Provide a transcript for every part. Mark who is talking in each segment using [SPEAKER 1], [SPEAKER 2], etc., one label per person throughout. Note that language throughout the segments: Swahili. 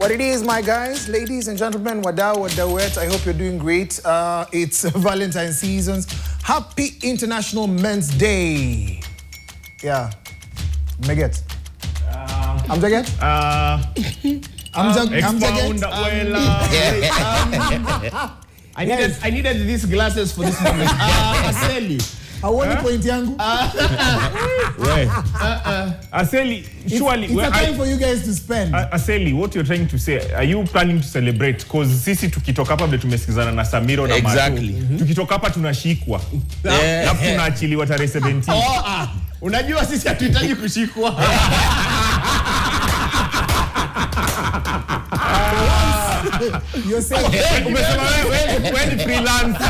[SPEAKER 1] What it is, my guys, ladies and gentlemen, wadawet, I hope you're doing great. It's Valentine's seasons. Happy International Men's Day. Yeah. Meget. I'm Jaget. I'm Jaget.
[SPEAKER 2] I needed these glasses for this moment. Aseli.
[SPEAKER 1] I want to point yangu.
[SPEAKER 3] Aseli, surely
[SPEAKER 1] it's a time for you guys to spend.
[SPEAKER 3] Aseli, what you're trying to say, are you planning to celebrate? Because sisi tukitoka hapa vile tumesikizana na Samiro na
[SPEAKER 2] exactly.
[SPEAKER 3] Tukitoka hapa tunashikwa. Na tunaachiliwa tarehe 17.
[SPEAKER 2] Unajua sisi hatuhitaji kushikwa.
[SPEAKER 1] You're saying
[SPEAKER 3] when freelancer.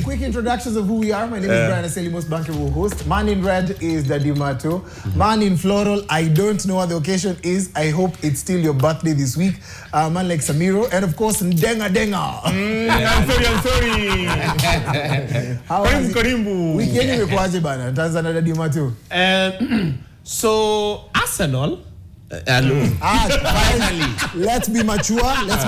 [SPEAKER 1] Quick introductions of who we are. My name is Brian Aseli, most bankable host. Man in red is Daddy Mato. Man in floral, I don't know what the occasion is. I hope it's still your birthday this week. Man like Samiro, and of course Ndenga.
[SPEAKER 3] I'm sorry.
[SPEAKER 1] How was it? Weekend imekuaje bana? Tanzania Daddy Mato.
[SPEAKER 2] So Arsenal.
[SPEAKER 1] Finally. Let's be mature, guys.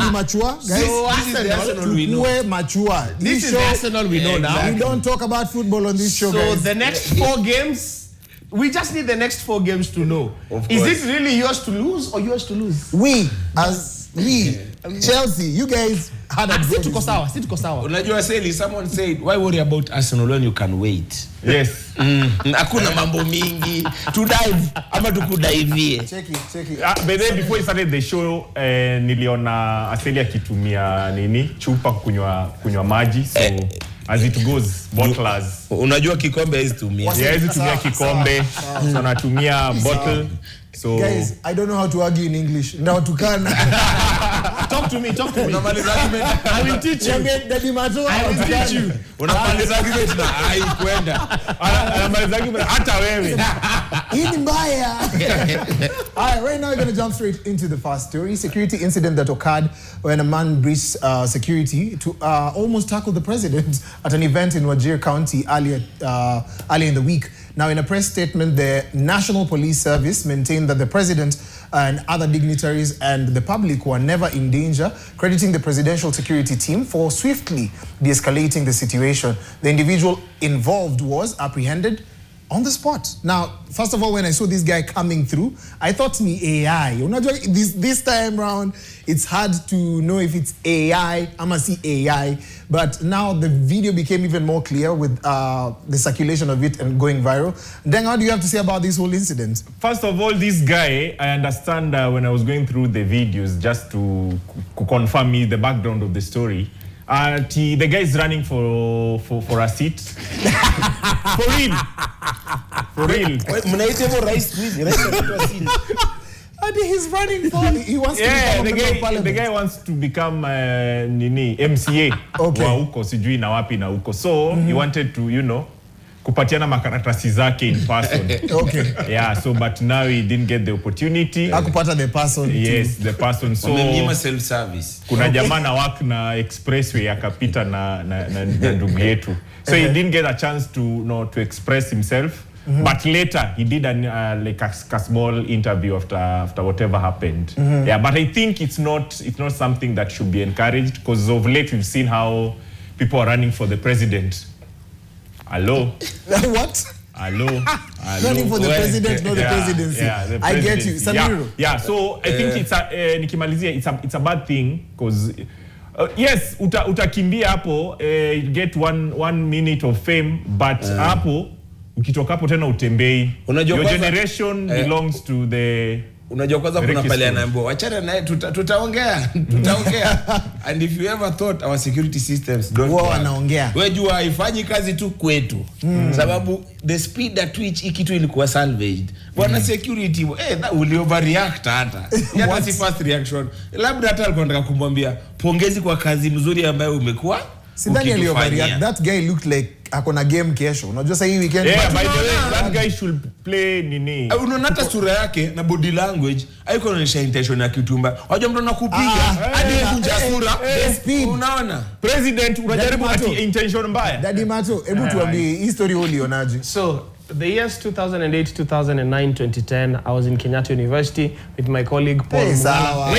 [SPEAKER 2] So Arsenal we know.
[SPEAKER 1] Mature.
[SPEAKER 2] This is Arsenal we know now.
[SPEAKER 1] We don't talk about football on this show, guys.
[SPEAKER 2] So the next 4 games, we just need the next 4 games to know. Is it really yours to lose or yours to lose?
[SPEAKER 1] We, Chelsea, you guys had a
[SPEAKER 2] sit tuko sawa.
[SPEAKER 4] Unajua Sally, someone said, why worry about Arsenal when you can wait?
[SPEAKER 3] Yes.
[SPEAKER 4] Hakuna mambo mingi. To dive ama tukudivie.
[SPEAKER 1] Check it.
[SPEAKER 3] But then before we started the show, niliona Aseli akitumia chupa kunywa maji, so as it goes, bottlers.
[SPEAKER 4] Unajua kikombe hizi tumia.
[SPEAKER 3] Hizi tumia kikombe. So natumia bottle. So
[SPEAKER 1] guys, I don't know how to argue in English. Now to can
[SPEAKER 2] talk to me. I will teach you.
[SPEAKER 1] Daddy Mato,
[SPEAKER 2] I will teach you.
[SPEAKER 4] Unamaliza argument na kwenda.
[SPEAKER 3] Anamaliza argument hata wewe.
[SPEAKER 1] Hii ni mbaya. All right, right now we're going to jump straight into the first story. Security incident that occurred when a man breached security to almost tackle the president at an event in Wajir County earlier in the week. Now, in a press statement, the National Police Service maintained that the president and other dignitaries and the public were never in danger, crediting the presidential security team for swiftly de-escalating the situation. The individual involved was apprehended on the spot. Now, first of all, when I saw this guy coming through, I thought me AI. This time around, it's hard to know if it's AI. I'm gonna see AI. But now the video became even more clear with the circulation of it and going viral. Then what do you have to say about this whole incident?
[SPEAKER 3] First of all, this guy, I understand when I was going through the videos, just to confirm me the background of the story, the guy is running for a seat. For real.
[SPEAKER 1] And he's running for. He wants to become
[SPEAKER 3] the guy wants to become MCA.
[SPEAKER 1] Okay.
[SPEAKER 3] Wa huko sijui na wapi na huko. So he wanted to, kupatiana makaratasi zake in person.
[SPEAKER 1] Okay.
[SPEAKER 3] Yeah, so but now he didn't get the opportunity.
[SPEAKER 1] Hakupata the person.
[SPEAKER 3] Yes, the person. So
[SPEAKER 4] wamemnyima self service.
[SPEAKER 3] Kuna jamaa na work na expressway akapita na ndugu yetu. So he didn't get a chance to express himself. But later he did a small interview after whatever happened. Yeah, but I think it's not something that should be encouraged, because of late we've seen how people are running for the president. Hello.
[SPEAKER 1] What?
[SPEAKER 3] Hello.
[SPEAKER 1] Running for the president, not the presidency.
[SPEAKER 3] Yeah, the
[SPEAKER 1] I get you, Samiro.
[SPEAKER 3] Yeah. So I think it's a bad thing, because yes, utakimbia hapo, get one minute of fame, but hapo ukitoka hapo tena utembei. Your generation belongs to the.
[SPEAKER 4] Unajua kwanza kuna pale anaambiwa achana naye tutaongea. And if you ever thought our security systems don't work,
[SPEAKER 1] wanaongea.
[SPEAKER 4] Wewe jua haifanyi kazi tu kwetu. Sababu the speed at which kitu ilikuwa salvaged. Bwana security uli overreact hata. Hata si first reaction. Labda hata alikuwa anataka kumwambia pongezi kwa kazi mzuri ambayo umekuwa.
[SPEAKER 1] Sidhani alioverreact. That guy looked like akona game kesho. Unajua sasa hii weekend.
[SPEAKER 3] Yeah, by the way, that guy should play nini.
[SPEAKER 4] Unaona hata sura yake na body language haiko inaonyesha intention ya kitumba. Wajua mtu anakupiga hadi kunja sura. Unaona?
[SPEAKER 3] President unajaribu ati intention mbaya.
[SPEAKER 1] Daddy Mato, hebu tuambie hii story ulionaje?
[SPEAKER 2] So the years 2008, 2009, 2010, I was in Kenyatta University with my colleague Paul Mungala.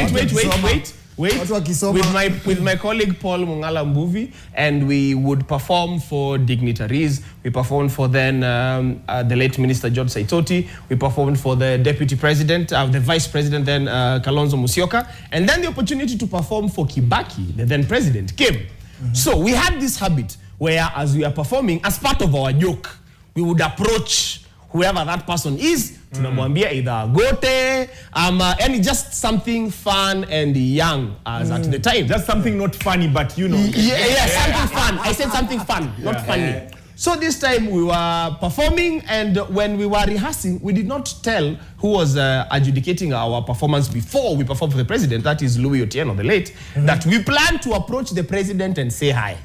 [SPEAKER 2] With my colleague Paul Mungala Mbuvi, and we would perform for dignitaries. We performed for then the late Minister George Saitoti. We performed for the Deputy President, the Vice President then Kalonzo Musyoka, and then the opportunity to perform for Kibaki, the then President, came. So we had this habit where, as we are performing, as part of our joke, we would approach whoever that person is, tunamwambia either gote, and just something fun and young as at the time.
[SPEAKER 3] Just something not funny, but you know.
[SPEAKER 2] Yeah, something fun. I said something fun, not funny. So this time we were performing, and when we were rehearsing, we did not tell who was adjudicating our performance before we performed for the president, that is Louis Otieno, the late, that we planned to approach the president and say hi.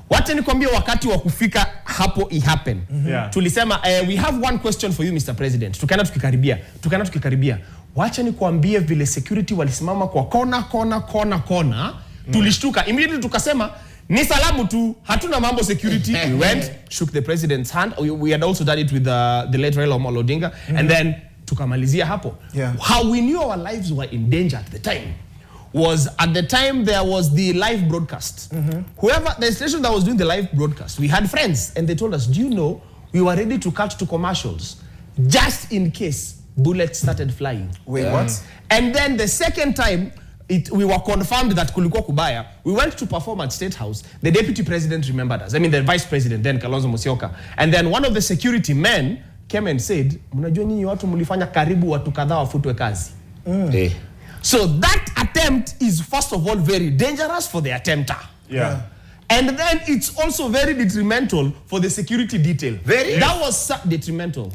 [SPEAKER 2] Wacha nikwambie wakati wa kufika hapo happen. Tulisema we have one question for you Mr. President. Tukana tukikaribia. Wacha nikwambie vile security walisimama kwa kona. Tulishtuka. Immediately tukasema ni salamu tu, hatuna mambo security. We went, shook the president's hand. We had also done it with the late Raila Amolo Odinga, and then tukamalizia hapo. How we knew our lives were in danger at the time was at the time there was the live broadcast. Whoever, the station that was doing the live broadcast, we had friends and they told us, do you know, we were ready to cut to commercials just in case bullets started flying.
[SPEAKER 1] Wait, what?
[SPEAKER 2] And then the second time, we were confirmed that kulikuwa kubaya. We went to perform at State House. The deputy president remembered us. I mean, the vice president, then Kalonzo Musyoka. And then one of the security men came and said, mnajua nyinyi watu mlifanya karibu watu kadhaa wafutwe kazi. So that attempt is first of all very dangerous for the attempter. And then it's also very detrimental for the security detail. That was detrimental.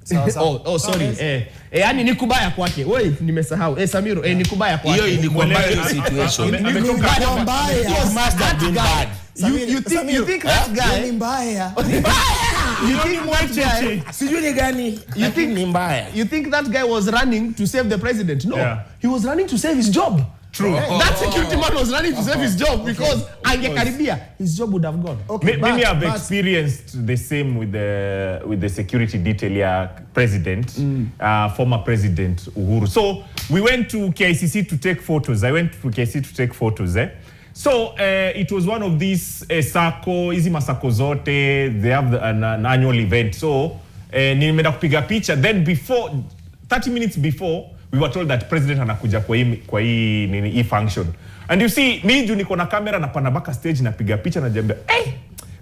[SPEAKER 2] Sorry. Yani ni kubaya kwake. Wewe nimesahau. Samiro, ni kubaya kwake.
[SPEAKER 4] Hiyo ilikuwa bad situation.
[SPEAKER 1] It
[SPEAKER 4] must have been bad.
[SPEAKER 2] You think that guy
[SPEAKER 1] ni mbaya.
[SPEAKER 2] You think that guy was running to save the president? No. He was running to save his job.
[SPEAKER 3] True.
[SPEAKER 2] That security man was running to save his job because angekaribia, his job would have gone.
[SPEAKER 3] Maybe I've experienced the same with the security detail president, former President Uhuru. So we went to KICC to take photos. I went to KICC to take photos. So it was one of these sako, hizi masako zote, they have an annual event. So nimeenda kupiga picha. Then 30 minutes before, we were told that president anakuja kwa hii function. And you see, me juu niko na kamera na panabaka stage napiga picha na jambia,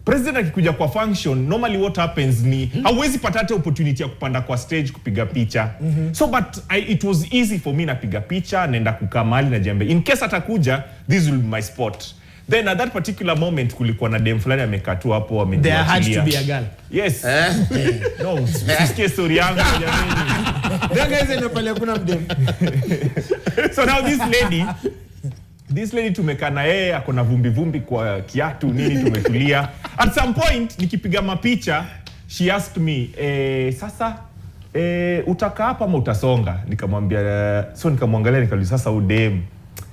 [SPEAKER 3] president akikuja kwa function, normally what happens ni hauwezi pata opportunity ya kupanda kwa stage kupiga picha. So but it was easy for me napiga picha, naenda kukaa mahali na jambia, in case atakuja, this will be my spot. Then at that particular moment kulikuwa na dem fulani amekaa tu hapo amejiachilia.
[SPEAKER 2] There had to be a girl.
[SPEAKER 3] Yes. No, sisikie story yangu jamani. So now this lady tumekaa na yeye ako na vumbi kwa kiatu nini tumetulia. At some point nikipiga mapicha she asked me sasa utakaa hapa ama utasonga? Nikamwambia nikamwangalia nikauliza sasa udem.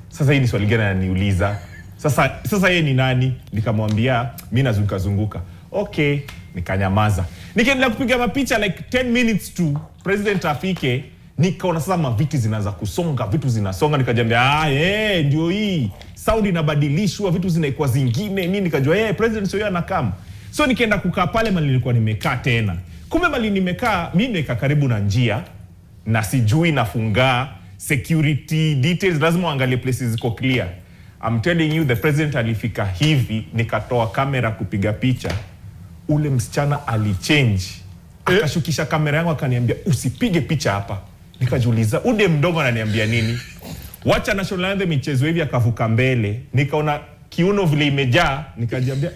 [SPEAKER 3] Sasa hii ni swali gani ananiuliza? Sasa yeye ni nani? Nikamwambia mimi nazunguka. Okay, nikanyamaza. Nikaendelea kupiga mapicha like 10 minutes to president afike. Nikaona sasa maviti zinaanza kusonga, vitu zinasonga, nikajambia ndio hii. Sound inabadilishwa, vitu zinaikuwa zingine, nini nikajua president sio anakam. So nikaenda kukaa pale mali nilikuwa nimekaa tena. Kumbe mali nimekaa, mimi nimekaa karibu na njia na sijui nafunga security details, lazima uangalie places ziko clear. I'm telling you, the president alifika hivi, nikatoa kamera kupiga picha. Ule msichana alichange. Akashukisha kamera yangu akaniambia usipige picha hapa. Nikajiuliza ude mdogo ananiambia nini? Wacha national anthem michezo hivi akavuka mbele. Nikaona kiuno vile imejaa, nikajiambia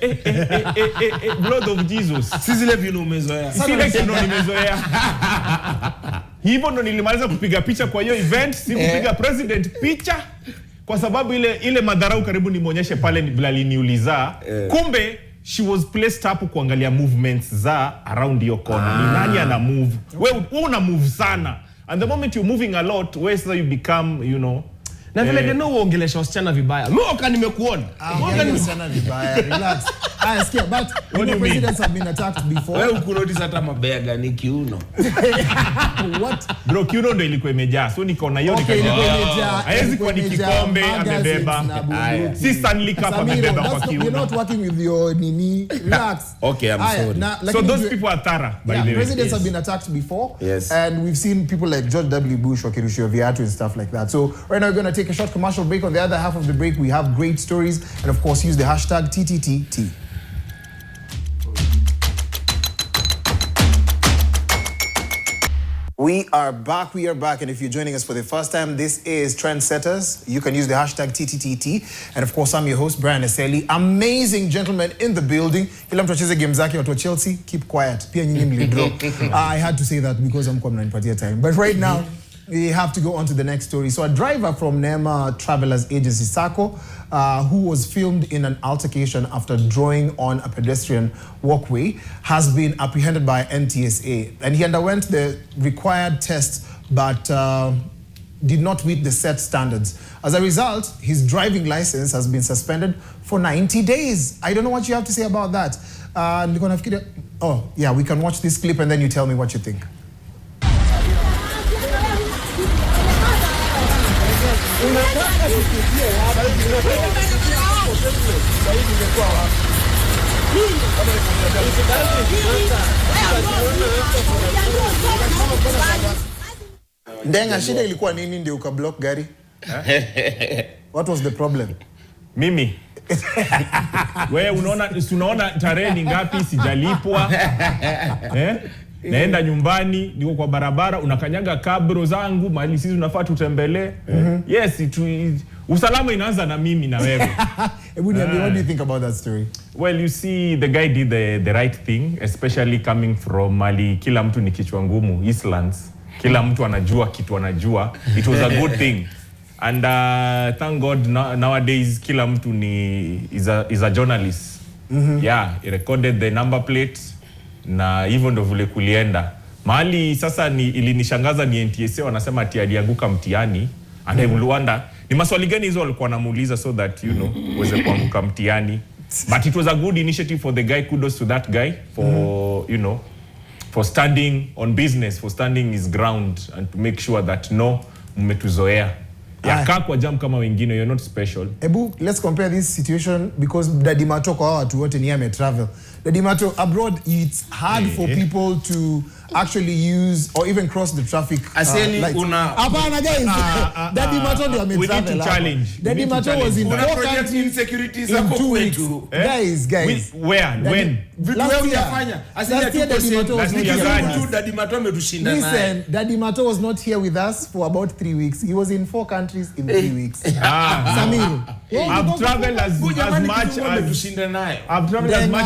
[SPEAKER 3] blood of Jesus.
[SPEAKER 4] Si zile vile umezoea.
[SPEAKER 3] Sile kiuno nimezoea. Hivyo ndo nilimaliza kupiga picha kwa hiyo event, si kupiga president picha. Kwa sababu ile madharau karibu nimuonyeshe pale bila aliniuliza. Kumbe she was placed hapo kuangalia movements za around your corner. Ni nani ana move? Wewe una move sana. And the moment you're moving a lot, where so you become,
[SPEAKER 2] Na vile deno uongelesha wasichana vibaya. Mimi nimekuona.
[SPEAKER 1] Wasichana vibaya. Relax. Sikia, but the presidents have been attacked before.
[SPEAKER 4] Wewe ukurudi hata mabaya gani kiuno?
[SPEAKER 1] What?
[SPEAKER 3] Bro, kiuno ndio ilikuwa imejaa. So nikaona hiyo haiwezi kuwa ni kikombe amebeba. Si Stanley Cup amebeba kwa kiuno.
[SPEAKER 1] You're not working with your nini. Relax.
[SPEAKER 4] Okay, I'm sorry.
[SPEAKER 3] So those people are thorough, by the way.
[SPEAKER 1] Presidents have been attacked before.
[SPEAKER 4] Yes.
[SPEAKER 1] And we've seen people like George W. Bush, Wakirushio Viatu and stuff like that. So right now we're going to take a short commercial break. On the other half of the break, we have great stories. And of course, use the hashtag TTTT. We are back, and if you're joining us for the first time, this is Trendsetters. You can use the hashtag TTTT. And of course, I'm your host, Brian Eseli. Amazing gentlemen in the building. Kila mtu acheze game zake, watu wa Chelsea, keep quiet. Pia nyinyi mlidro. I had to say that because I'm coming in time. But right now, we have to go on to the next story. So a driver from Nema Travelers Agency, SACCO, who was filmed in an altercation after drawing on a pedestrian walkway, has been apprehended by NTSA. And he underwent the required test, but did not meet the set standards. As a result, his driving license has been suspended for 90 days. I don't know what you have to say about that. Oh, yeah, we can watch this clip and then you tell me what you think. Ndenga, shida ilikuwa nini ndio ukablock gari? What was the problem?
[SPEAKER 3] Mimi. Wewe unaona tarehe ni ngapi sijalipwa? Naenda nyumbani, niko kwa barabara, unakanyaga kabro zangu, mahali sisi tunafaa tutembelee. Yes, usalama inaanza na mimi na wewe.
[SPEAKER 1] What do you think about that story?
[SPEAKER 3] Well, you see, the guy did the right thing, especially coming from Mali. Kila mtu ni kichwa ngumu, Eastlands. Kila mtu anajua kitu anajua. It was a good thing. And thank God nowadays kila mtu is a journalist. Yeah, he recorded the number plate. Na hivyo ndo vile kulienda. Mahali sasa ilinishangaza ni NTSA wanasema ati alianguka mtihani. And I wonder ni maswali gani hizo walikuwa wanamuuliza so that uweze kuanguka mtihani. But it was a good initiative for the guy. Kudos to that guy for for standing on business, for standing his ground and to make sure that mmetuzoea. Yaka kwa jam kama wengine, you're not special.
[SPEAKER 1] Ebu, let's compare this situation because Daddy Mato kwa watu wote ni ame-travel. Daddy Mato, abroad, it's hard for people to actually use or even cross the traffic lights. Hapana guys, Daddy Mato ndio ame-travel.
[SPEAKER 3] We need to challenge.
[SPEAKER 1] Daddy Mato was in 4
[SPEAKER 4] countries
[SPEAKER 1] insecurities in 2 weeks. Guys.
[SPEAKER 3] Where? When?
[SPEAKER 1] Last year
[SPEAKER 4] Daddy Mato ametushinda naye.
[SPEAKER 1] Listen, Daddy Mato was not here with us for about 3 weeks. He was in 4 countries in 3 weeks. Samir,
[SPEAKER 3] I've traveled as much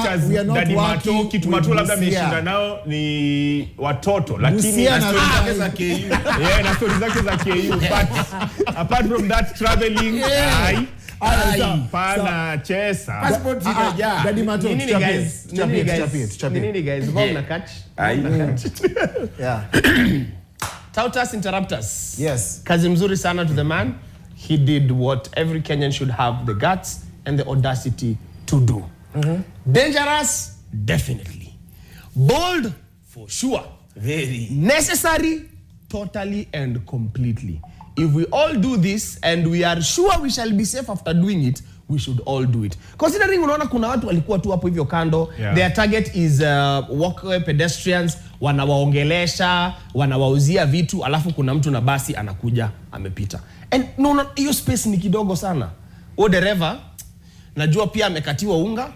[SPEAKER 3] as Daddy Mato. Kitu Mato labda ameshinda nao ni watoto, lakini na stories zake za KU. Na stories zake za KU. But apart from that traveling, pana chesa.
[SPEAKER 4] Passport inaja.
[SPEAKER 1] Daddy Mato,
[SPEAKER 2] nini guys? Bomb na catch.
[SPEAKER 1] Yeah.
[SPEAKER 2] Tautas interrupters.
[SPEAKER 1] Yes.
[SPEAKER 2] Kazi mzuri sana to the man. He did what every Kenyan should have the guts and the audacity to do. Dangerous, definitely. Bold, for sure.
[SPEAKER 4] Very.
[SPEAKER 2] Necessary, totally and completely. If we all do this and we are sure we shall be safe after doing it, we should all do it. Considering unaona kuna watu walikuwa tu hapo hivyo kando, their target is walkway pedestrians, wanawaongelesha, wanawauzia vitu, alafu kuna mtu na basi anakuja amepita. And no, hiyo space ni kidogo sana. O dereva najua pia amekatiwa unga.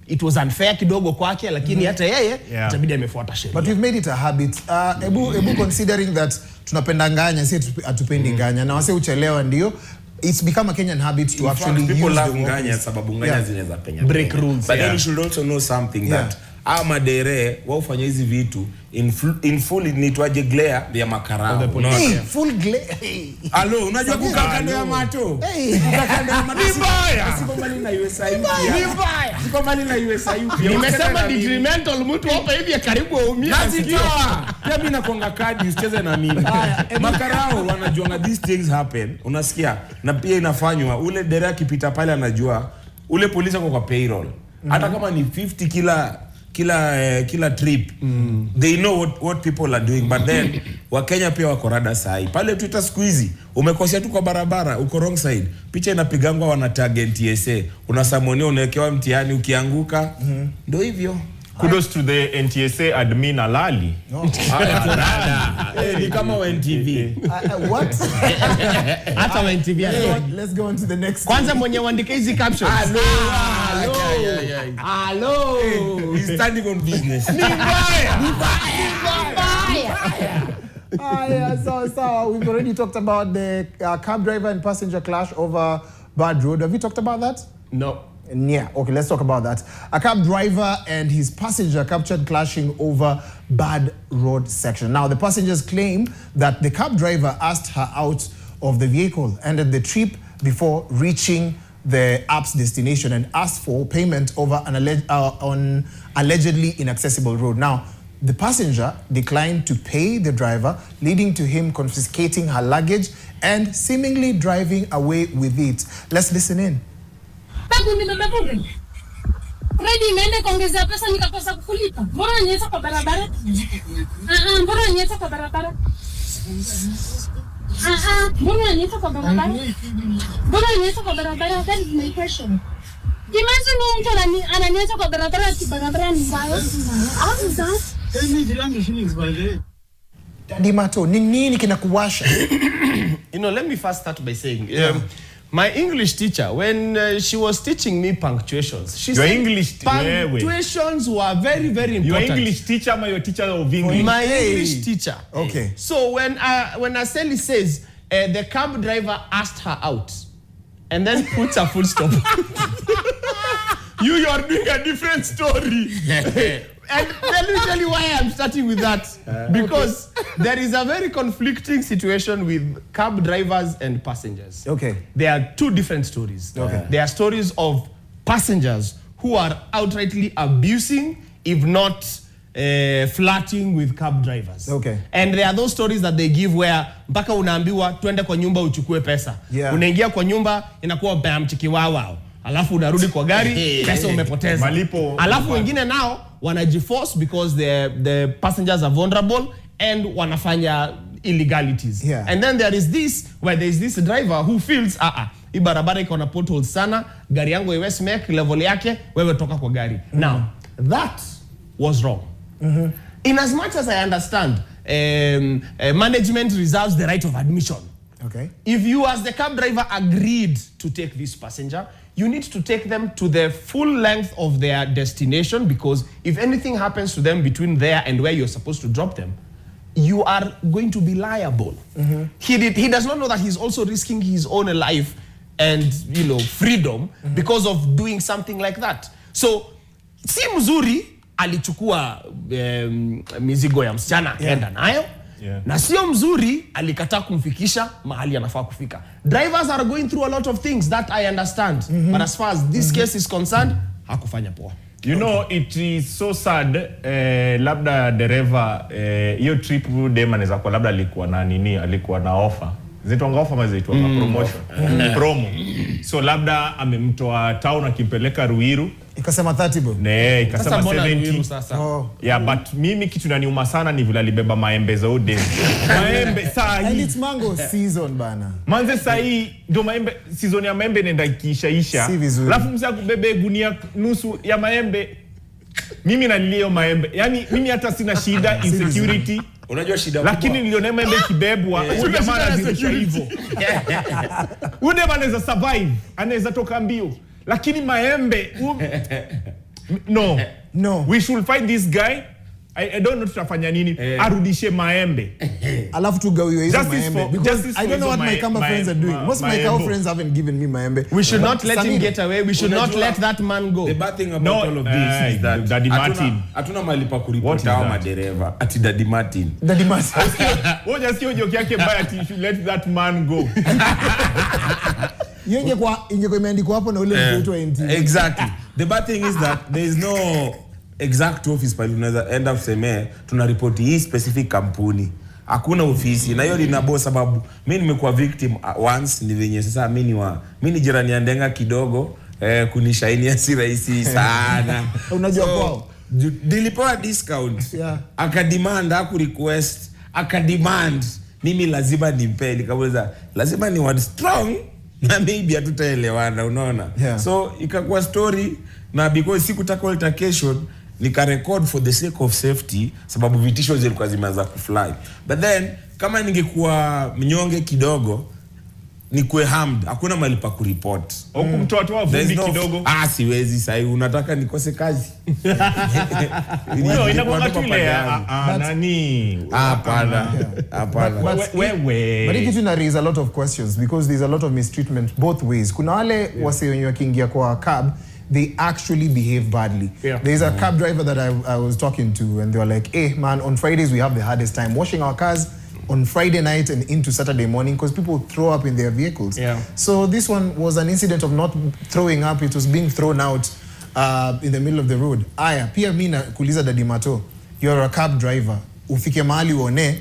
[SPEAKER 2] It was unfair kidogo kwake, lakini hata yeye itabidi amefuata sheria.
[SPEAKER 1] But we've made it a habit. Ebu considering that tunapenda nganya, si atupendi nganya. Na wase uchelewa ndio. It's become a Kenyan habit to actually use
[SPEAKER 4] people
[SPEAKER 1] the
[SPEAKER 4] love nganya sababu nganya zinaweza penya.
[SPEAKER 2] Break rules.
[SPEAKER 4] But then you should also know something that ama dere wao fanya hizi vitu in full inaitwaje glare ya makarao.
[SPEAKER 1] Full glare.
[SPEAKER 4] Alo, unajua kukaa kando ya mato? Kukaa kando ya mato. Siko mali na USI. Siko mali na USI.
[SPEAKER 2] Nimesema detrimental mtu hapa hivi karibu aumie.
[SPEAKER 4] Nazitoa. Pia mimi nakonga kadi usicheze na mimi. Makarao wanajua these things happen. Unasikia? Na pia inafanywa ule dere akipita pale anajua ule polisi kwa payroll. Hata kama ni 50 kila trip, they know what people are doing, but then Wakenya pia wako rada sahi. Pale Twitter siku hizi umekosea tu kwa barabara, uko wrong side, picha inapigangwa wana tag NTSA, unasamonea unawekewa mtihani, ukianguka ndio hivyo.
[SPEAKER 3] Kudos to the NTSA admin Alali.
[SPEAKER 4] Ni kama wa NTV.
[SPEAKER 1] What?
[SPEAKER 2] Hata wa NTV.
[SPEAKER 1] Let's go on to the next.
[SPEAKER 2] Kwanza mwenye waandika hizi captions. Hello.
[SPEAKER 4] He's standing on business.
[SPEAKER 1] So we've already talked about the cab driver and passenger clash over Bad Road. Have we talked about that?
[SPEAKER 2] No.
[SPEAKER 1] Yeah, okay, let's talk about that. A cab driver and his passenger captured clashing over Bad Road section. Now, the passengers claim that the cab driver asked her out of the vehicle, ended the trip before reaching the app's destination and asked for payment over on allegedly inaccessible road. Now, the passenger declined to pay the driver, leading to him confiscating her luggage and seemingly driving away with it. Let's listen in.
[SPEAKER 5] Babu nimebeba gari. Ready imeenda kuongezea pesa nikakosa kulipa. Mbona niacha kwa barabara? Mbona niacha kwa barabara? Mbona niacha kwa barabara? Mbona niacha kwa barabara? That is my question. Imagine mtu ananiacha kwa barabara ati barabara ni mbaya. How is that?
[SPEAKER 6] Tell me the shillings by the
[SPEAKER 1] Daddy Mato, nini kinakuwasha?
[SPEAKER 2] You know, let me first start by saying, my English teacher, when she was teaching me punctuations, she said punctuations were very, very important.
[SPEAKER 3] Your English teacher or your teacher of English?
[SPEAKER 2] My English teacher.
[SPEAKER 1] Okay.
[SPEAKER 2] So when Aseli says the cab driver asked her out and then puts a full stop, you are doing a different story. And let me tell you why I'm starting with that. Because there is a very conflicting situation with cab drivers and passengers.
[SPEAKER 1] Okay.
[SPEAKER 2] There are two different stories.
[SPEAKER 1] Okay.
[SPEAKER 2] There are stories of passengers who are outrightly abusing, if not flirting with cab drivers.
[SPEAKER 1] Okay.
[SPEAKER 2] And there are those stories that they give where mpaka unaambiwa twende kwa nyumba uchukue pesa.
[SPEAKER 1] Yeah.
[SPEAKER 2] Unaingia kwa nyumba inakuwa bam chikiwawao. Alafu unarudi kwa gari, pesa umepoteza.
[SPEAKER 3] Malipo.
[SPEAKER 2] Alafu wengine nao wanajiforce because the passengers are vulnerable and wanafanya illegalities.
[SPEAKER 1] Yeah.
[SPEAKER 2] And then there is this, where there is this driver who feels, hii barabara iko na potholes sana, gari yangu iwe smack level yake, wewe toka kwa gari. Now, that was wrong. In as much as I understand, management reserves the right of admission.
[SPEAKER 1] Okay.
[SPEAKER 2] If you as the cab driver agreed to take this passenger, you need to take them to the full length of their destination, because if anything happens to them between there and where you're supposed to drop them, you are going to be liable. He does not know that he's also risking his own life and freedom because of doing something like that. So, si mzuri alichukua mizigo ya msichana akaenda nayo.
[SPEAKER 3] Yeah.
[SPEAKER 2] Na sio mzuri alikataa kumfikisha mahali anafaa kufika. Drivers are going through a lot of things that I understand. But as far as this case is concerned, hakufanya poa.
[SPEAKER 3] You know, it is so sad. Labda dereva hiyo trip dem anaweza kwa labda alikuwa na offer. Zitwanga offer ama zitwa promotion. Promo. So labda amemtoa town akimpeleka Ruiru.
[SPEAKER 1] Ikasema 30 bo.
[SPEAKER 3] Ne, ikasema 70.
[SPEAKER 2] Sasa.
[SPEAKER 1] Oh.
[SPEAKER 3] Yeah, but mimi kitu inaniuma sana ni vile alibeba maembe za ode. Maembe saa
[SPEAKER 1] And
[SPEAKER 3] hii.
[SPEAKER 1] it's mango season bana.
[SPEAKER 3] Manze saa hii ndo maembe, season ya maembe nenda ikiisha.
[SPEAKER 1] Si vizuri.
[SPEAKER 3] Alafu msa kubebe gunia nusu ya maembe. Mimi nalilio maembe. Yaani mimi hata sina shida insecurity.
[SPEAKER 4] Unajua shida
[SPEAKER 3] Lakini niliona maembe kibebwa. Ule mara anazidisha hivyo. Ule mara anaweza survive, anaweza toka mbio. Lakini maembe no.
[SPEAKER 1] No.
[SPEAKER 3] We should find this guy. I don't know tutafanya nini. Arudishe maembe.
[SPEAKER 1] alafu tugawiwe hizo maembe, because I don't know what my Kamba friends are doing. Most of my cow friends haven't given me maembe.
[SPEAKER 2] We should not let him get away. We should not let that man go.
[SPEAKER 4] The bad thing about all of this is that
[SPEAKER 3] Daddy Martin
[SPEAKER 4] hatuna mahali pa kuripoti hao madereva ati Daddy Martin.
[SPEAKER 1] Daddy Martin.
[SPEAKER 3] Wewe unasikia joke yake mbaya ati should let that man go.
[SPEAKER 1] Ingekuwa imeandikwa hapo na ule mtu wa NTV.
[SPEAKER 4] Exactly. The bad thing is that there is no exact office pale unaweza end up seme tuna report hii specific kampuni. Hakuna ofisi na hiyo linabo sababu mimi nimekuwa victim once, ni venye sasa mimi ni jirani ya Ndenga kidogo kunishaini si rahisi sana.
[SPEAKER 1] Unajua kwao
[SPEAKER 4] nilipewa discount, akademand, request, akademand mimi lazima nimpe, nikamuuliza lazima ni word strong na maybe hatutaelewana, unaona. So ikakuwa story, na because sikutaka altercation nika record for the sake of safety sababu vitisho zilikuwa zimeanza kufly. But then kama ningekuwa mnyonge kidogo nikuwe harmed, hakuna mahali pa kureport.
[SPEAKER 3] Mtoa vumbi kidogo.
[SPEAKER 4] Siwezi sasa, unataka nikose kazi.
[SPEAKER 3] Inakuwa tu ile nani?
[SPEAKER 4] Hapana.
[SPEAKER 1] But it raise a lot of questions because there's a lot of mistreatment both ways. Kuna wale wase wenye wakiingia kwa cab, they actually behave badly. There's a cab driver that I was talking to, and they were like, hey man, on Fridays we have the hardest time washing our cars on Friday night and into Saturday morning because people throw up in their vehicles. So this one was an incident of not throwing up, it was being thrown out in the middle of the road. Aya, pia mina kuuliza Daddy Mato, you're a cab driver, ufike mahali uone,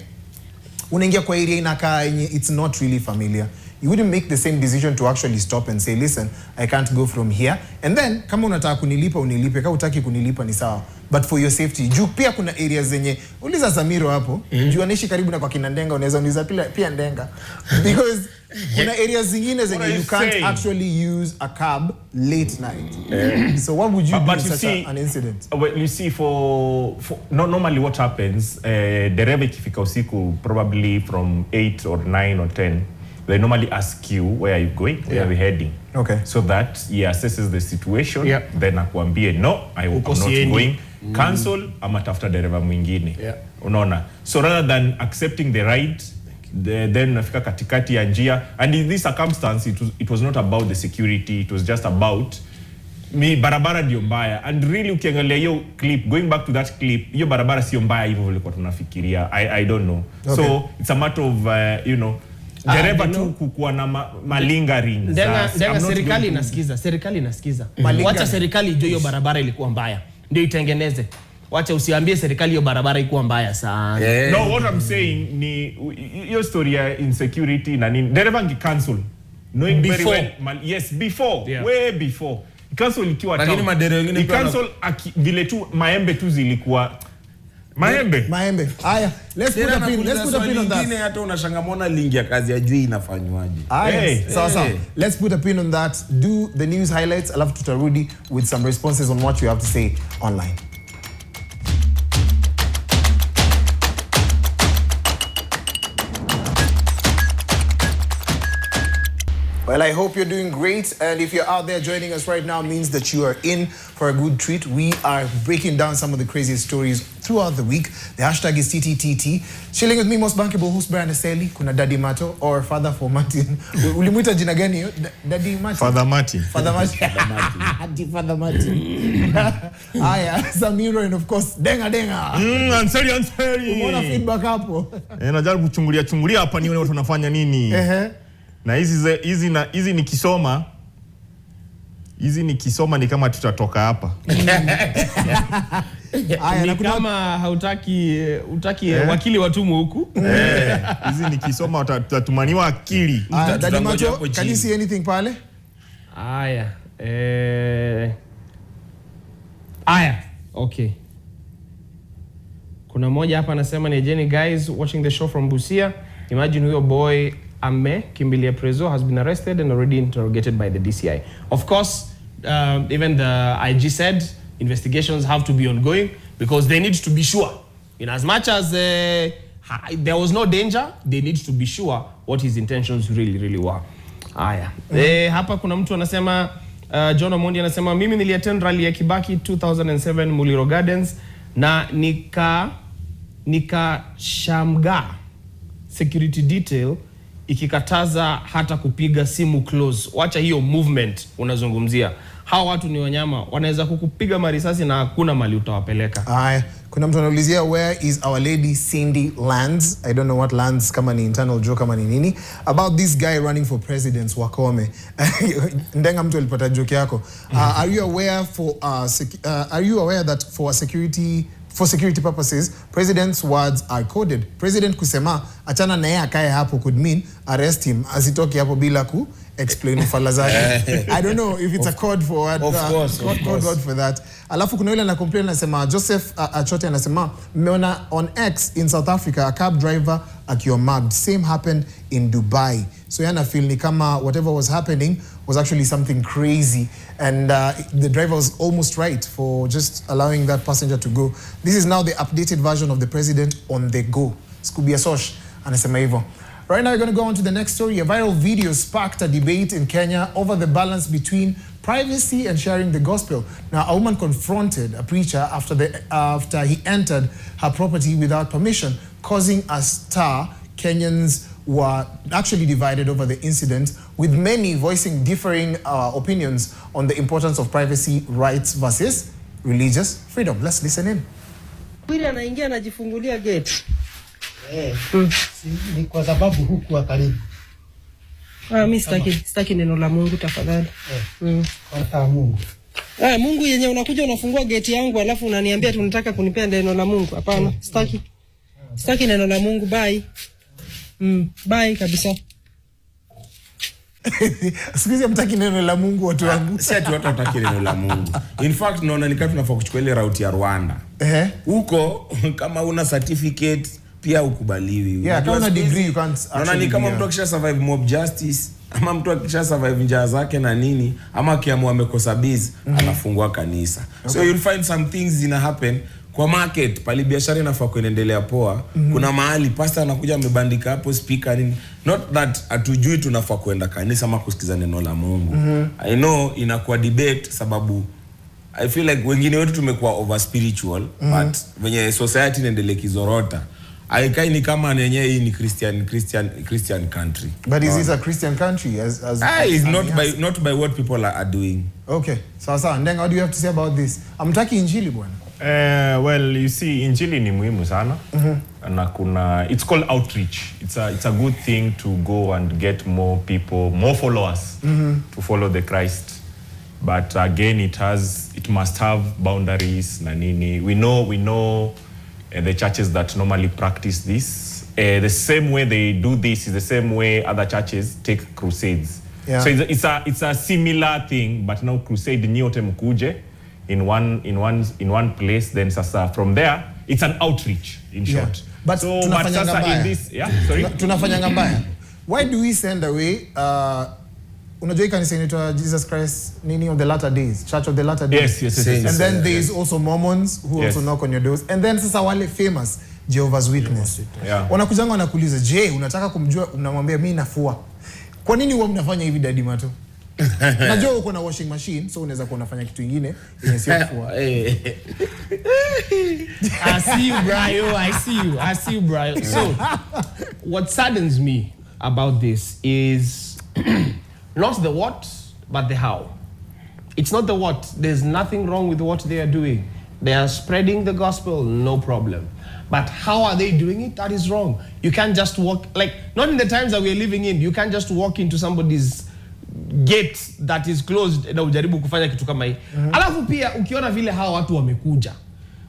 [SPEAKER 1] unaingia kwa area inakaa yenye it's not really familiar. You wouldn't make the same decision to actually stop and say, listen, I can't go from here. And then, kama unataka kunilipa, unilipe. Kama utaki kunilipa ni sawa. But for your safety, juu pia kuna areas zenye, uliza Samiro hapo, juu anaishi karibu na kwa kina Ndenga, unaweza uniza pia Ndenga. Because kuna areas zingine zenye you can't actually use a cab late night. So what would you do in such an incident?
[SPEAKER 3] Well, you see, for normally what happens, dereva ikifika usiku, probably from 8 or 9 or 10, they normally ask you, where are you going? Where are we heading?
[SPEAKER 1] Okay.
[SPEAKER 3] So that he assesses the situation. Then akuambie, no, I'm not going. Cancel, ama tafuta dereva mwingine. Unaona. So rather than accepting the ride, then nafika katikati ya njia. And in this circumstance, it was not about the security. It was just about barabara ndio mbaya. And really ukiangalia hiyo clip, going back to that clip, hiyo barabara sio mbaya hivyo vile kwa tunafikiria. I don't know. Okay. So it's a matter of dereva tu kukuwa na malingering.
[SPEAKER 2] Ndenga serikali inasikiza. Wacha serikali ijue hiyo barabara ilikuwa mbaya, ndio itengeneze. Wacha usiambie serikali hiyo barabara ilikuwa mbaya sana.
[SPEAKER 3] No, what I'm saying ni hiyo story ya insecurity na nini. Dereva ngi cancel. Knowing very well. Yes, before. Way before. Cancel ikiwa
[SPEAKER 4] lakini madere wengine
[SPEAKER 3] cancel vile tu maembe tu zilikuwa Maembe.
[SPEAKER 1] Aya, let's put a pin on that.
[SPEAKER 4] Nyingine hata unashangamona lingi ya kazi ya juu inafanywaje.
[SPEAKER 1] Sawa. Let's put a pin on that. Do the news highlights. Alafu tutarudi with some responses on what you have to say online. Well, I hope you're doing great, and if you're out there joining us right now, means that you are in for a good treat. We are breaking down some of the craziest stories throughout the week. The hashtag is TTTT. Chilling with me, most bankable host Brian Aseli, kuna Daddy Mato or Father for Martin. Ulimuita jina gani yo? Daddy Martin.
[SPEAKER 3] Father Martin.
[SPEAKER 1] Father Martin. Father Martin. Aya, Samiro, and of course Denga.
[SPEAKER 3] Ansari.
[SPEAKER 1] Umeona feedback hapo?
[SPEAKER 3] Najaribu chungulia hapa nione watu wanafanya nini. Na hizi nikisoma ni kama tutatoka hapa.
[SPEAKER 2] Ni kama utaki wakili watumwe huku.
[SPEAKER 3] Hizi nikisoma tutatumaniwa akili.
[SPEAKER 1] Daddy Macho, can you see anything pale?
[SPEAKER 2] Okay. Kuna moja hapa anasema ni Jenny guys watching the show from Busia. Imagine huyo boy Kimbilia Prezo has been arrested and already interrogated by the DCI. Of course, even the IG said investigations have to be ongoing because they need to be sure. In as much as there was no danger, they need to be sure what his intentions really were. Hapa kuna mtu anasema, John Omondi anasema, mimi niliattend rally ya Kibaki 2007 Muliro Gardens na nika shamga security detail ikikataza hata kupiga simu close. Wacha hiyo movement unazungumzia. Hawa watu ni wanyama, wanaweza kukupiga marisasi na hakuna mali utawapeleka.
[SPEAKER 1] Aya, kuna mtu anaulizia where is our lady Cindy Lands? I don't know what lands, kama ni internal joke kama ni nini. About this guy running for president, Wakome. Ndenga mtu alipata joke yako. Are you aware that for security purposes, president's words are coded? President kusema achana na yeye akae hapo could mean arrest him, asitoke hapo bila ku explain ufala zake. I don't know if it's a code for what, code word for that. Alafu kuna yule ana complain anasema Joseph Achote anasema mmeona on X in South Africa a cab driver akiwa mugged. Same happened in Dubai. So yana feel ni kama whatever was happening was actually something crazy, and the driver was almost right for just allowing that passenger to go. This is now the updated version of the president on the go. Scooby Sosh anasema hivyo. Right now, we're going to go on to the next story. A viral video sparked a debate in Kenya over the balance between privacy and sharing the gospel. Now, a woman confronted a preacher after he entered her property without permission, causing a stir. Kenyans were actually divided over the incident, with many voicing differing opinions on the importance of privacy rights versus religious freedom. Let's listen in.
[SPEAKER 7] Wili anaingia anajifungulia gate.
[SPEAKER 6] Ni kwa sababu huku karibu.
[SPEAKER 7] Mimi sitaki neno la Mungu tafadhali.
[SPEAKER 6] Kwa Mungu.
[SPEAKER 7] Mungu yenye unakuja unafungua gate yangu alafu unaniambia tunataka kunipea neno la Mungu. Hapana, sitaki. Sitaki neno la Mungu, bye. Bye kabisa.
[SPEAKER 1] Sikizi mtaki neno la Mungu watu wangu.
[SPEAKER 4] Si ati watu wataki neno la Mungu. In fact naona nikati tunafaa kuchukua ile route ya Rwanda. Huko kama una certificate pia ukubaliwi.
[SPEAKER 1] Yeah, kama una degree you can't actually.
[SPEAKER 4] Naona ni kama mtu akisha survive mob justice, ama mtu akisha survive njaa zake na nini, ama akiamua amekosa biz, anafungua kanisa. So you'll find some things zina happen kwa market, pali biashara inafaa kuendelea poa. Kuna mahali pastor anakuja amebandika hapo speaker nini. Not that atujui tunafaa kuenda kanisa ama kusikiza neno la Mungu. I know inakuwa debate sababu I feel like wengine wetu tumekuwa over spiritual, but venye society inaendelea kizorota, haikai ni kama nenye hii ni Christian country.
[SPEAKER 1] But is this a Christian country as
[SPEAKER 4] is not by what people are doing.
[SPEAKER 1] Okay. Sasa Ndenga, what do you have to say about this? Amtaki injili bwana.
[SPEAKER 3] Well, you see, injili ni muhimu sana. Na kuna, it's called outreach. It's a good thing to go and get more people, more followers to follow the Christ. But again, it must have boundaries na nini. We know the churches that normally practice this. The same way they do this is the same way other churches take crusades. Yeah. So it's a similar thing, but now crusade nyote mkuje in one place, then sasa from there it's an outreach in short.
[SPEAKER 1] But
[SPEAKER 3] sasa in this,
[SPEAKER 1] tunafanya mbaya. Why do we send away unajua kanisa inaitwa Jesus Christ nini of the latter days, Church of the Latter Days?
[SPEAKER 3] Yes.
[SPEAKER 1] And then there is also Mormons who also knock on your doors, and then sasa wale famous Jehovah's Witness. Wanakujanga wanakuuliza, je, unataka kumjua? Unamwambia mimi nafua. Kwa nini huwa mnafanya hivi Daddy Mato? Najua uko na washing machine, so unaweza kuwa unafanya kitu kingine yenye sio kufua.
[SPEAKER 2] I see you, bro. So what saddens me about this is not the what, but the how. It's not the what. There's nothing wrong with what they are doing. They are spreading the gospel, no problem. But how are they doing it? That is wrong. You can't just walk, like, not in the times that we are living in, you can't just walk into somebody's gate that is closed na ujaribu kufanya kitu kama hii. Alafu pia ukiona vile hawa watu wamekuja.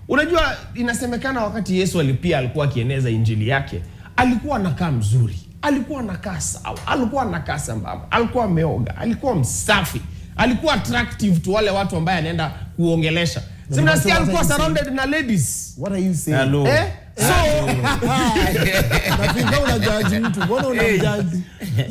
[SPEAKER 2] Unajua inasemekana wakati Yesu alikuwa akieneza injili yake, alikuwa anakaa mzuri, alikuwa anakaa sawa, alikuwa anakaa sambamba, alikuwa ameoga, alikuwa msafi, alikuwa attractive to wale watu ambao anaenda kuongelesha. Sinasikia alikuwa surrounded na ladies.
[SPEAKER 1] What are you saying?
[SPEAKER 3] Hello.
[SPEAKER 1] So nafikiri unajudge mtu, mbona unajudge?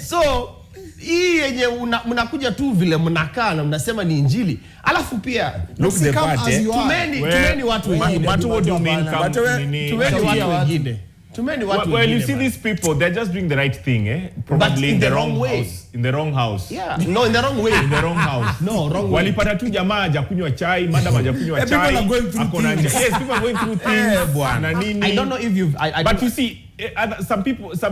[SPEAKER 2] So hii yenye mnakuja tu vile mnakaa na mnasema ni injili. Alafu pia
[SPEAKER 4] look the part.
[SPEAKER 2] Tumeni watu wengine.
[SPEAKER 3] But what do you mean come nini?
[SPEAKER 2] Tumeni watu wengine. Too many what
[SPEAKER 3] Well, you see these people, they're just doing the right thing, eh? Probably
[SPEAKER 2] in
[SPEAKER 3] in the
[SPEAKER 2] the
[SPEAKER 3] wrong
[SPEAKER 2] wrong way.
[SPEAKER 3] house. In the wrong house.
[SPEAKER 2] Yeah, no, in the wrong way.
[SPEAKER 3] In the wrong house.
[SPEAKER 2] No, wrong way.
[SPEAKER 3] Walipata tu jamaa hajakunywa chai, madam hajakunywa chai.
[SPEAKER 4] People are going through
[SPEAKER 3] Akona
[SPEAKER 4] things.
[SPEAKER 3] Yes, people are going through things.
[SPEAKER 4] bwana.
[SPEAKER 3] Na nini.
[SPEAKER 2] I don't know if you've...
[SPEAKER 3] But you see, some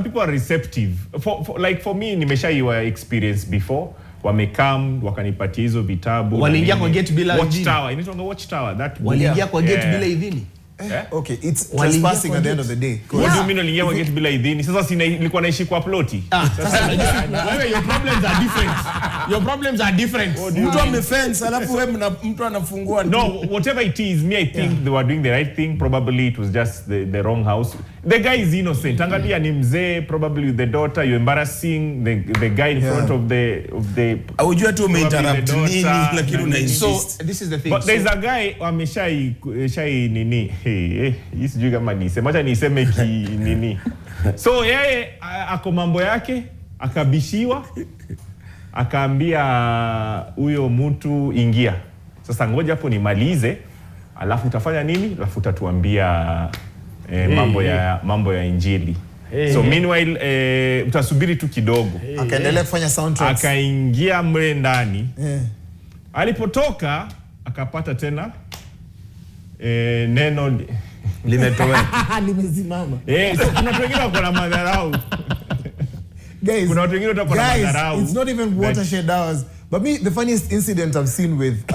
[SPEAKER 3] people are receptive. For me, nimeshaiwa experience before. Wamekam, wakanipatia hizo vitabu.
[SPEAKER 2] Waliingia kwa gate bila idhini.
[SPEAKER 3] Watchtower, inaitwa Watchtower.
[SPEAKER 2] Waliingia kwa gate bila idhini.
[SPEAKER 1] Okay, it's trespassing at the end of the day.
[SPEAKER 3] What do you mean waliingia kwa gate bila idhini? Sasa nilikuwa naishi kwa ploti.
[SPEAKER 2] Wewe, your problems are different. Your problems are different.
[SPEAKER 4] Mtu amefence alafu wewe mtu anafungua.
[SPEAKER 3] No, whatever it is, me I think they were doing the right thing. Probably it was just the wrong house. The guy is innocent. Angalia ni mzee, probably with the daughter. You're embarrassing the guy in front of the.
[SPEAKER 4] Aujua tu umeinterrupt nini lakini una insist.
[SPEAKER 2] So this is the thing.
[SPEAKER 3] But there's a guy ameshai nini. Hii sijui kama niseme. Acha niseme nini. So yeye ako mambo yake akabishiwa. Akaambia huyo mtu ingia. Sasa ngoja hapo nimalize, alafu utafanya nini? Alafu utatuambia mambo ya Injili. So meanwhile utasubiri tu kidogo.
[SPEAKER 1] Akaendelea kufanya soundtracks.
[SPEAKER 3] Akaingia mle ndani. Alipotoka akapata tena neno
[SPEAKER 4] limetoweka.
[SPEAKER 1] Limezimama.
[SPEAKER 3] So kuna watu wengine wako na madharau.
[SPEAKER 1] Guys,
[SPEAKER 3] Kuna watu wengine wako na madharau.
[SPEAKER 1] it's not even watershed hours. But me, the funniest incident I've seen with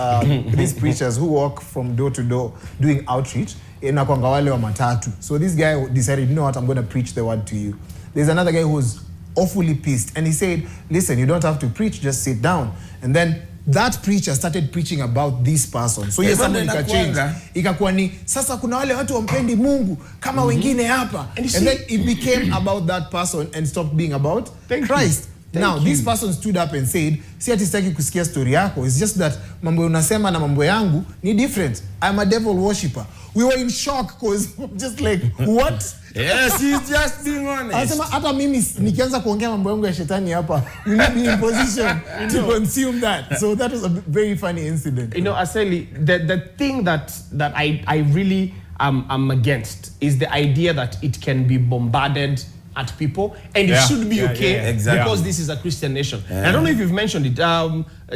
[SPEAKER 1] these preachers who walk from door to door doing outreach in wale wa matatu. So this guy decided, you know what, I'm going to preach the word to you. There's another guy who was awfully pissed. And he said, listen, you don't have to preach, just sit down. And then that preacher started preaching about this person. So yes, somebody can change. Ikakuwa ni sasa kuna wale watu wampendi Mungu kama wengine hapa. And then it became about that person and stopped being about Christ. Now this person stood up and said, si ati sitaki kusikia story yako. It's just that mambo unasema na mambo yangu ni different. I'm a devil worshipper. We were in shock because just like, what?
[SPEAKER 4] Yes, he's just being honest.
[SPEAKER 1] Anasema hata mimi nikianza kuongea mambo yangu ya shetani hapa, we will be in position to consume that. So that was a very funny incident.
[SPEAKER 2] You know, Aseli, the thing that I really am against is the idea that it can be bombarded at people, and it should be okay
[SPEAKER 4] exactly.
[SPEAKER 2] because this is a Christian nation. I don't know if you've mentioned it.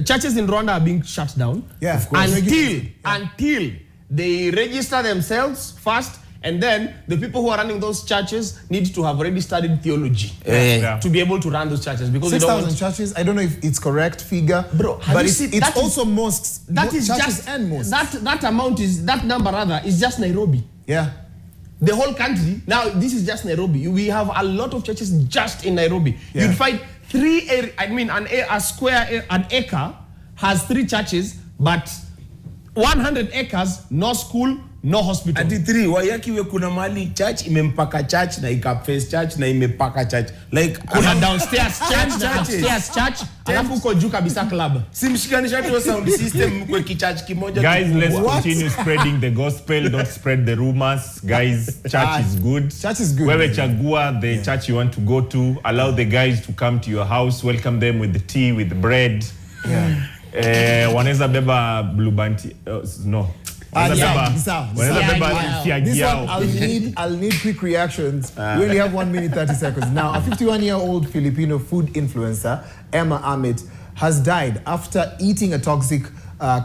[SPEAKER 2] Churches in Rwanda are being shut down
[SPEAKER 1] of course.
[SPEAKER 2] until they register themselves first, and then the people who are running those churches need to have already studied theology to be able to run those churches. Because
[SPEAKER 1] 6,000 churches, I don't know if it's correct figure,
[SPEAKER 2] bro,
[SPEAKER 1] but it's also mosques.
[SPEAKER 2] That is
[SPEAKER 1] churches
[SPEAKER 2] just
[SPEAKER 1] and mosques.
[SPEAKER 2] That number rather is just Nairobi.
[SPEAKER 1] Yeah.
[SPEAKER 2] The whole country, now this is just Nairobi. We have a lot of churches just in Nairobi.
[SPEAKER 1] Yeah.
[SPEAKER 2] You'd find an acre has 3 churches, but 100 acres, no school, no hospital.
[SPEAKER 4] Ati 3, wayakiwe kuna mali church imempaka church na ikaface church na imepaka church. Like
[SPEAKER 2] kuna downstairs church na upstairs church, alafu uko juu kabisa club.
[SPEAKER 4] Simshikanisha tu sound system kwa kichurch kimoja.
[SPEAKER 3] Guys, let's continue spreading the gospel, don't spread the rumors. Guys, church is good.
[SPEAKER 1] Church is good.
[SPEAKER 3] Wewe chagua the church you want to go to. Allow the guys to come to your house, welcome them with the tea, with the bread. Wanaweza beba blue band, no.
[SPEAKER 1] This one, I'll need quick reactions. We only have 1 minute 30 seconds. Now, a 51-year-old Filipino food influencer, Emma Amit, has died after eating a toxic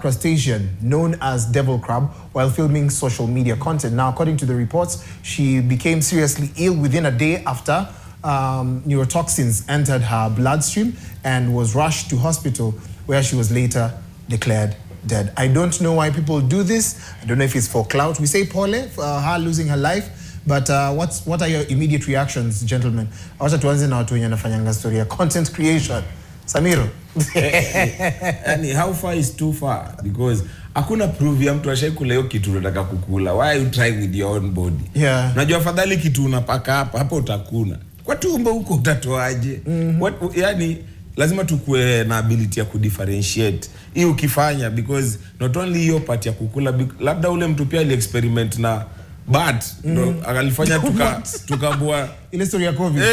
[SPEAKER 1] crustacean known as devil crab while filming social media content. Now, according to the reports, she became seriously ill within a day after neurotoxins entered her bloodstream and was rushed to hospital, where she was later declared dead. I don't know why people do this. I don't know if it's for clout. We say pole for her losing her life, but what are your immediate reactions, gentlemen? Acha tuanze na watu wenye wanafanyanga story ya content creation. Samiro.
[SPEAKER 4] Yani, how far is too far? Because hakuna proof ya mtu ashakula hiyo kitu unataka kukula. Why are you trying with your own body?
[SPEAKER 1] Yeah.
[SPEAKER 4] Najua afadhali kitu unapaka hapa utakuna. Kwa tumbo huko utatoaje? Yani lazima tukue na ability ya kudifferentiate. Hii ukifanya, because not only hiyo part ya kukula, labda ule mtu pia ali experiment na but ndo akalifanya tukabua
[SPEAKER 1] ile story ya COVID.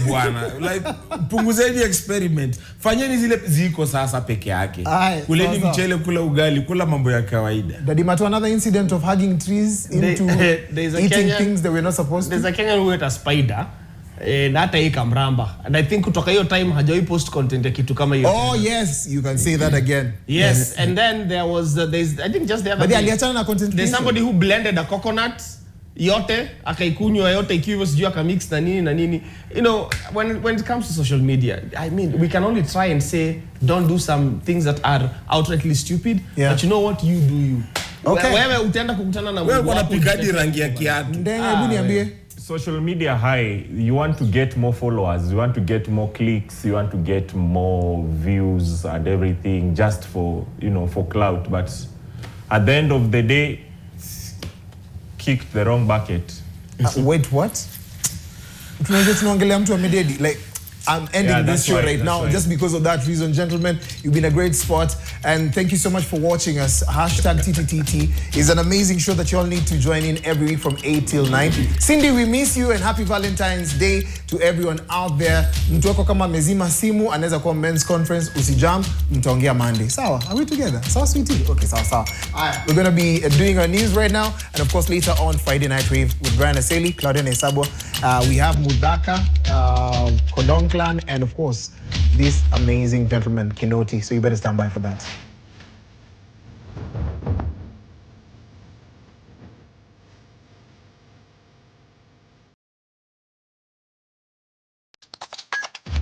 [SPEAKER 4] Bwana, like punguzeni experiment, fanyeni zile ziko sasa peke yake, kuleni mchele, kula ugali, kula mambo ya kawaida.
[SPEAKER 1] Daddy Mato, another incident of hugging trees into eating things that we're not supposed to.
[SPEAKER 2] There's a Kenyan who ate a spider na hata ikamramba, and I think kutoka hiyo time hajai post content ya kitu kama hiyo.
[SPEAKER 1] Oh yes, you can say that again.
[SPEAKER 2] Yes, and then there was I think just the other
[SPEAKER 1] day, aliachana na content.
[SPEAKER 2] There's somebody who blended a coconut yote akaikunywa yote ikiwa sijui akamix na nini. You know, when it comes to social media, I mean, we can only try and say don't do some things that are outrightly stupid, but you know what, you do you.
[SPEAKER 1] Okay.
[SPEAKER 2] Wewe utaenda kukutana na
[SPEAKER 4] wewe unapigadi rangi ya kiatu.
[SPEAKER 1] Hebu niambie.
[SPEAKER 3] Social media high, you want to get more followers, you want to get more clicks, you want to get more views and everything just for, you know, for clout, but at the end of the day, kicked the wrong bucket.
[SPEAKER 1] Wait, what? Tunaongelea mtu amededi, like I'm ending this show right now just because of that reason. Gentlemen, you've been a great sport, and thank you so much for watching us. #TTTT is an amazing show that you all need to join in every week from 8 till 9. Cindy, we miss you, and happy Valentine's Day to everyone out there. Mtu wako kama mezima simu anaweza kuwa men's conference, usijam, mtaongea Monday. Sawa, are we together? Sawa, sweetie? Okay, sawa. We're going to be doing our news right now, and of course later on Friday Night Wave with Brian Aseli, Claudia Nesabwa. We have Mudaka, Kodong Clan, and of course this amazing gentleman Kinoti, so you better stand by for that.